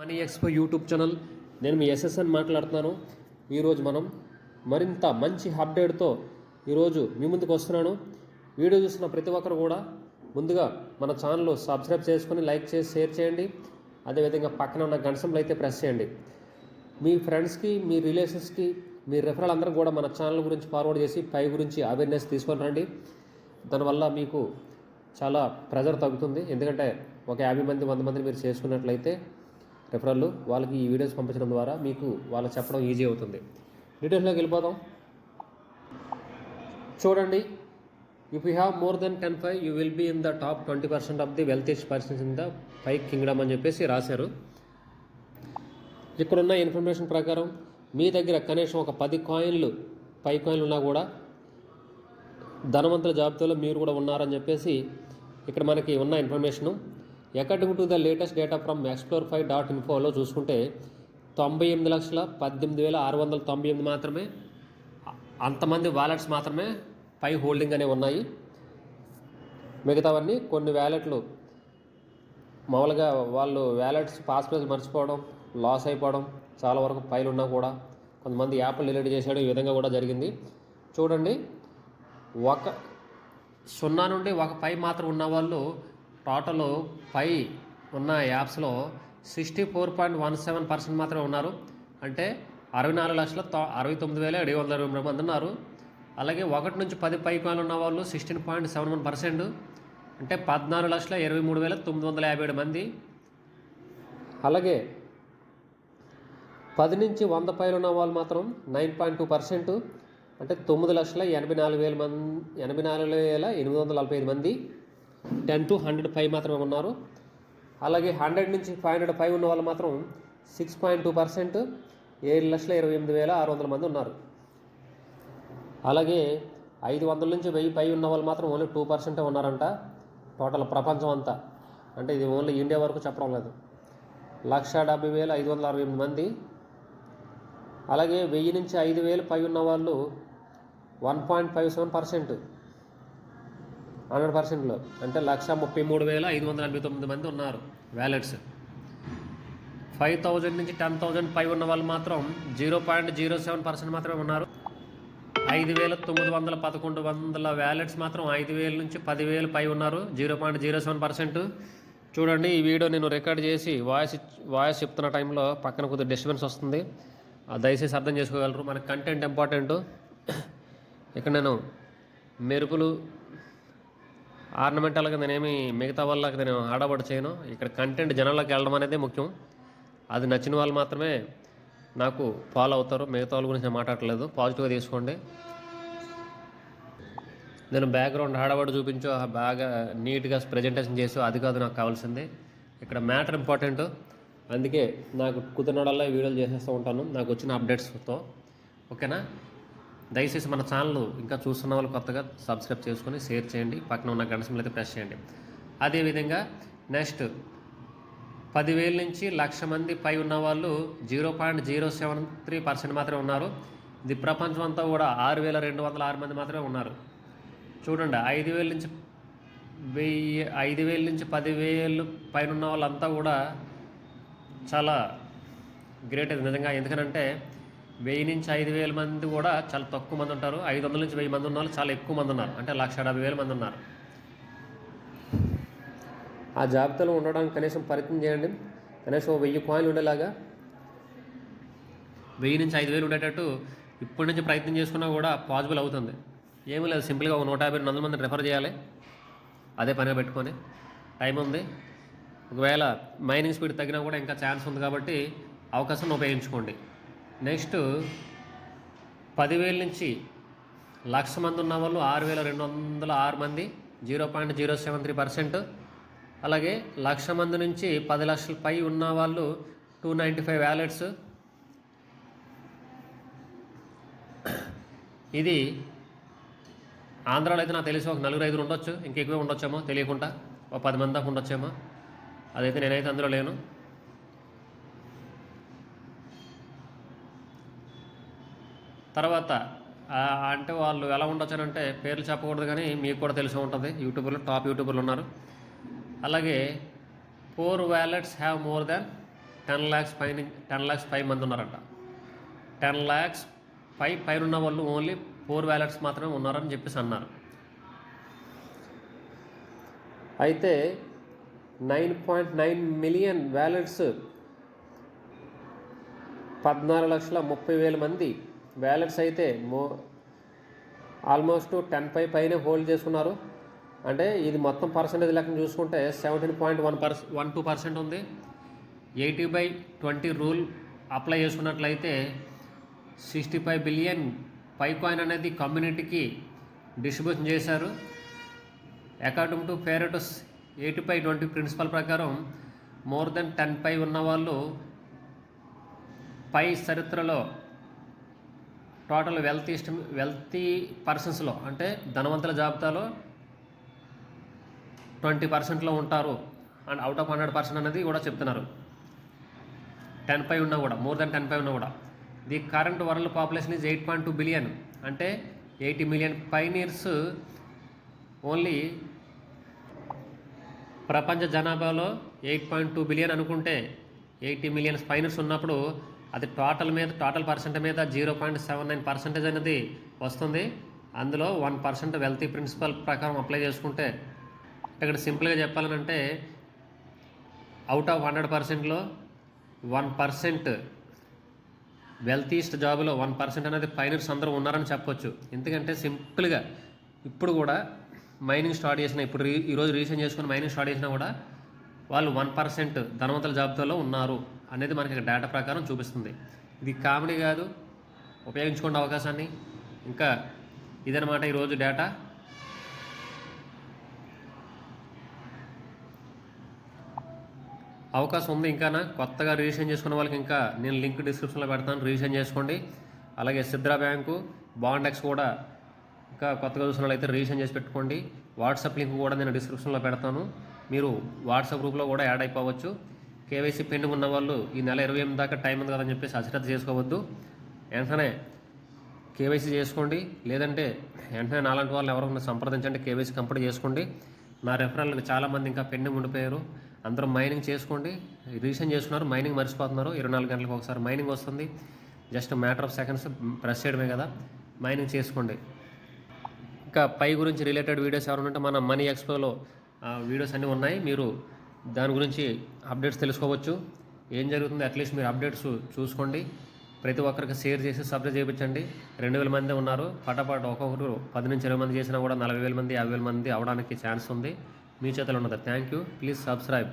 Money expo YouTube channel. నేను మీ SSN మాట్లాడుతున్నాను. ఈరోజు మనం మరింత మంచి అప్డేట్తో ఈరోజు మీ ముందుకు వస్తున్నాను. వీడియో చూసిన ప్రతి ఒక్కరు కూడా ముందుగా మన ఛానల్ సబ్స్క్రైబ్ చేసుకొని లైక్ చేసి షేర్ చేయండి. అదేవిధంగా పక్కన ఉన్న గంట సింబల్ అయితే ప్రెస్ చేయండి. మీ ఫ్రెండ్స్కి, మీ రిలేషన్స్కి, మీ రెఫరల్ అందరూ కూడా మన ఛానల్ గురించి ఫార్వర్డ్ చేసి పై గురించి అవేర్నెస్ తీసుకొని రండి. దానివల్ల మీకు చాలా ప్రెజర్ తగ్గుతుంది. ఎందుకంటే ఒక 50 మంది 100 మందిని మీరు చేసుకున్నట్లయితే రెఫరల్ వాళ్ళకి ఈ వీడియోస్ పంపించడం ద్వారా మీకు వాళ్ళకి చెప్పడం ఈజీ అవుతుంది. డీటెయిల్స్లోకి వెళ్ళిపోదాం. చూడండి, if you have more than 10,500 you will be in the top 20% of the wealthiest persons in the పై కింగ్డమ్ అని చెప్పేసి రాశారు. ఇక్కడున్న ఇన్ఫర్మేషన్ ప్రకారం మీ దగ్గర కనీసం ఒక 10 కాయిన్లు పై కాయిన్లు ఉన్నా కూడా ధనవంతుల జాబితాలో మీరు కూడా ఉన్నారని చెప్పేసి ఇక్కడ మనకి ఉన్న information. According to the latest data from explore5.infoలో చూసుకుంటే 98,18,698 మాత్రమే అంతమంది వ్యాలెట్స్ మాత్రమే పై హోల్డింగ్ అనేవి ఉన్నాయి. మిగతావన్నీ కొన్ని వ్యాలెట్లు మామూలుగా వాళ్ళు వ్యాలెట్స్ పాస్వర్డ్స్ మర్చిపోవడం, లాస్ అయిపోవడం, చాలా వరకు పైలు ఉన్నా కూడా కొంతమంది యాప్లు డిలీట్ చేసేయడం ఈ విధంగా కూడా జరిగింది. చూడండి, 0 నుండి 1 పై మాత్రం ఉన్న వాళ్ళు టోటల్ పై ఉన్న యాప్స్లో 64.17% మాత్రమే ఉన్నారు. అంటే 64,69,720 మంది ఉన్నారు. అలాగే 1 నుంచి 10 పై కాయిన్లు ఉన్న వాళ్ళు 16.71%, అంటే 14,23,957 మంది. అలాగే 10 నుంచి 100 పైలు ఉన్న వాళ్ళు మాత్రం 9.2%, అంటే 9,84,845 మంది. 10 to 100 పై మాత్రమే ఉన్నారు. అలాగే 100 నుంచి 500 పై ఉన్న వాళ్ళు మాత్రం 6.2%, 7,28,600 మంది ఉన్నారు. అలాగే 500 నుంచి 1000 పై ఉన్న వాళ్ళు మాత్రం ఓన్లీ 2% ఉన్నారంట టోటల్ ప్రపంచం అంతా. అంటే ఇది ఓన్లీ ఇండియా వరకు చెప్పడం లేదు. 1,70,568 మంది. అలాగే 1000 నుంచి 5,000 పై ఉన్న వాళ్ళు 1.57%, 100%లో, అంటే 1,33,589 మంది ఉన్నారు వ్యాలెట్స్. 5,000 నుంచి 10,000 పై ఉన్న వాళ్ళు మాత్రం 0.07% మాత్రమే ఉన్నారు. 5,911 వ్యాలెట్స్ మాత్రం 5,000 నుంచి 10,000 పై ఉన్నారు, 0.07%. చూడండి, ఈ వీడియో నేను రికార్డ్ చేసి వాయిస్ చెప్తున్న టైంలో పక్కన కొద్దిగా డిస్టర్బెన్స్ వస్తుంది. దయచేసి అర్థం చేసుకోగలరు. మనకి కంటెంట్ ఇంపార్టెంట్. ఇక్కడ నేను మెరుపులు ఆర్నమెంటల్గా నేనేమి మిగతా వాళ్ళకి నేను ఆడబడి చేయను. ఇక్కడ కంటెంట్ జనాల్లోకి వెళ్ళడం అనేది ముఖ్యం. అది నచ్చిన వాళ్ళు మాత్రమే నాకు ఫాలో అవుతారు. మిగతా వాళ్ళ గురించి నేను మాట్లాడలేదు. పాజిటివ్గా తీసుకోండి. నేను బ్యాక్గ్రౌండ్ ఆడబడి చూపించు, బాగా నీట్గా ప్రజెంటేషన్ చేసి, అది కాదు నాకు కావాల్సింది. ఇక్కడ మ్యాటర్ ఇంపార్టెంట్. అందుకే నాకు కుదిరినడల్లా వీడియోలు చేసేస్తూ ఉంటాను నాకు వచ్చిన అప్డేట్స్తో. ఓకేనా? దయచేసి మన ఛానల్ ఇంకా చూస్తున్న వాళ్ళు కొత్తగా సబ్స్క్రైబ్ చేసుకొని షేర్ చేయండి. పక్కన ఉన్న గంట సింబల్ అయితే ప్రెస్ చేయండి. అదేవిధంగా నెక్స్ట్ 10,000 నుంచి 1,00,000 మంది పై ఉన్న వాళ్ళు 0.073% మాత్రమే ఉన్నారు. ఇది ప్రపంచం అంతా కూడా 6,206 మంది మాత్రమే ఉన్నారు. చూడండి, 5,000 నుంచి 10,000 పైన ఉన్న వాళ్ళంతా కూడా చాలా గ్రేట్ అది నిజంగా. ఎందుకనంటే 1000 నుంచి 5,000 మంది కూడా చాలా తక్కువ మంది ఉంటారు. 500 నుంచి 1000 మంది ఉన్న వాళ్ళు చాలా ఎక్కువ మంది ఉన్నారు. అంటే 1,70,000 మంది ఉన్నారు. ఆ జాబితాలో ఉండడానికి కనీసం ప్రయత్నం చేయండి. కనీసం 1000 కాయిన్లు ఉండేలాగా, 1000 నుంచి 5,000 ఉండేటట్టు ఇప్పటి నుంచి ప్రయత్నం చేసుకున్నా కూడా పాసిబుల్ అవుతుంది. ఏమీ లేదు, సింపుల్గా 150-200 మందిని రెఫర్ చేయాలి. అదే పనిగా పెట్టుకొని టైం ఉంది. ఒకవేళ మైనింగ్ స్పీడ్ తగ్గినా కూడా ఇంకా ఛాన్స్ ఉంది కాబట్టి అవకాశం ఉపయోగించుకోండి. నెక్స్ట్ 10,000 నుంచి 1,00,000 మంది ఉన్న వాళ్ళు 6,206 మంది, 0.073%. అలాగే 1,00,000 మంది నుంచి 10 లక్షల పై ఉన్న వాళ్ళు 295 వ్యాలెట్స్. ఇది ఆంధ్రాలో అయితే నాకు తెలిసి ఒక 4-5 ఉండొచ్చు, ఇంకెక్కువే ఉండొచ్చేమో తెలియకుండా, ఒక 10 మంది దాకా ఉండొచ్చేమో. అదైతే నేనైతే అందులో లేను. తర్వాత అంటే వాళ్ళు ఎలా ఉండొచ్చానంటే పేర్లు చెప్పకూడదు, కానీ మీకు కూడా తెలిసి ఉంటుంది. యూట్యూబర్లు, టాప్ యూట్యూబర్లు ఉన్నారు. అలాగే 4 wallets have more than 10 lakhs పై మంది ఉన్నారంట. 10 lakhs పైన ఉన్న వాళ్ళు ఓన్లీ 4 వ్యాలెట్స్ మాత్రమే ఉన్నారని చెప్పేసి అన్నారు. అయితే 9.9 మిలియన్ వ్యాలెట్స్ 14,30,000 మంది వ్యాలెట్స్ అయితే ఆల్మోస్ట్ 10 పైనే హోల్డ్ చేసుకున్నారు. అంటే ఇది మొత్తం పర్సెంటేజ్ లెక్కన చూసుకుంటే 17.12% ఉంది. 80/20 రూల్ అప్లై చేసుకున్నట్లయితే 65 బిలియన్ కాయిన్ అనేది కమ్యూనిటీకి డిస్ట్రిబ్యూషన్ చేశారు. అకార్డింగ్ టు పేరెటోస్ 80/20 ప్రిన్సిపల్ ప్రకారం మోర్ దెన్ 10 ఉన్న వాళ్ళు చరిత్రలో టోటల్ వెల్తీ పర్సన్స్లో అంటే ధనవంతుల జాబితాలో 20%లో ఉంటారు. అండ్ అవుట్ ఆఫ్ 100% అనేది కూడా చెప్తున్నారు. 10 ఉన్నా కూడా, మోర్ దెన్ 10 ఉన్నా కూడా. The current world population is 8.2 billion. అంటే 80 మిలియన్ పైనీర్స్ ఓన్లీ ప్రపంచ జనాభాలో 8.2 బిలియన్ అనుకుంటే 80 మిలియన్ పైనీర్స్ ఉన్నప్పుడు అది టోటల్ పర్సెంట్ మీద 0.79% అనేది వస్తుంది. అందులో 1% వెల్తీ ప్రిన్సిపల్ ప్రకారం అప్లై చేసుకుంటే ఇక్కడ సింపుల్గా చెప్పాలనంటే అవుట్ ఆఫ్ 100%లో 1% వెల్తీస్ట్ జాబ్లో 1% అనేది పైనీర్స్ అందరూ ఉన్నారని చెప్పొచ్చు. ఎందుకంటే సింపుల్గా ఇప్పుడు కూడా మైనింగ్ స్టార్ట్ చేసిన ఈరోజు రీసెంట్ చేసుకుని మైనింగ్ స్టార్ట్ చేసినా కూడా వాళ్ళు 1% ధనవంతుల జాబితాలో ఉన్నారు అనేది మనకి డేటా ప్రకారం చూపిస్తుంది. ఇది కామెడీ కాదు, ఉపయోగించుకునే అవకాశాన్ని. ఇంకా ఇదనమాట ఈరోజు డేటా. అవకాశం ఉంది ఇంకా కొత్తగా రిజిస్ట్రేషన్ చేసుకున్న వాళ్ళకి ఇంకా నేను లింక్ డిస్క్రిప్షన్లో పెడతాను, రిజిస్ట్రేషన్ చేసుకోండి. అలాగే సిద్రా బ్యాంకు, బాండెక్స్ కూడా ఇంకా కొత్తగా చూసిన వాళ్ళైతే రిజిస్ట్రేషన్ చేసి పెట్టుకోండి. వాట్సాప్ లింక్ కూడా నేను డిస్క్రిప్షన్లో పెడతాను, మీరు వాట్సాప్ గ్రూప్లో కూడా యాడ్ అయిపోవచ్చు. కేవైసీ పెండింగ్ ఉన్న వాళ్ళు ఈ నెల 28 దాకా టైం ఉంది కదని చెప్పేసి అశ్రద్ధ చేసుకోవద్దు. వెంటనే కేవైసీ చేసుకోండి. లేదంటే వెంటనే నాలాంటి వాళ్ళు ఎవరైనా సంప్రదించండి, కేవైసీ కంప్లీట్ చేసుకోండి. నా రెఫరల్కి చాలామంది ఇంకా పెండింగ్ ఉండిపోయారు. అందరూ మైనింగ్ చేసుకోండి. రిజిస్ట్రేషన్ చేసుకున్నారు, మైనింగ్ మర్చిపోతున్నారు. 24 గంటలకు ఒకసారి మైనింగ్ వస్తుంది. Just matter of seconds press చేయడమే కదా, మైనింగ్ చేసుకోండి. ఇంకా పై గురించి రిలేటెడ్ వీడియోస్ ఎవరైనా ఉంటే మన మనీ ఎక్స్పోలో వీడియోస్ అన్నీ ఉన్నాయి. మీరు దాని గురించి అప్డేట్స్ తెలుసుకోవచ్చు. ఏం జరుగుతుంది అట్లీస్ట్ మీరు అప్డేట్స్ చూసుకోండి. ప్రతి ఒక్కరికి షేర్ చేసి సబ్స్క్రైబ్ చేయించండి. 2,000 మంది ఉన్నారు. పటాపట్ ఒక్కొక్కరు 10 నుంచి 20 మంది చేసినా కూడా 40,000 మంది 50,000 మంది అవడానికి ఛాన్స్ ఉంది. మీ చేతిలో ఉన్నది. Thank you. Please subscribe.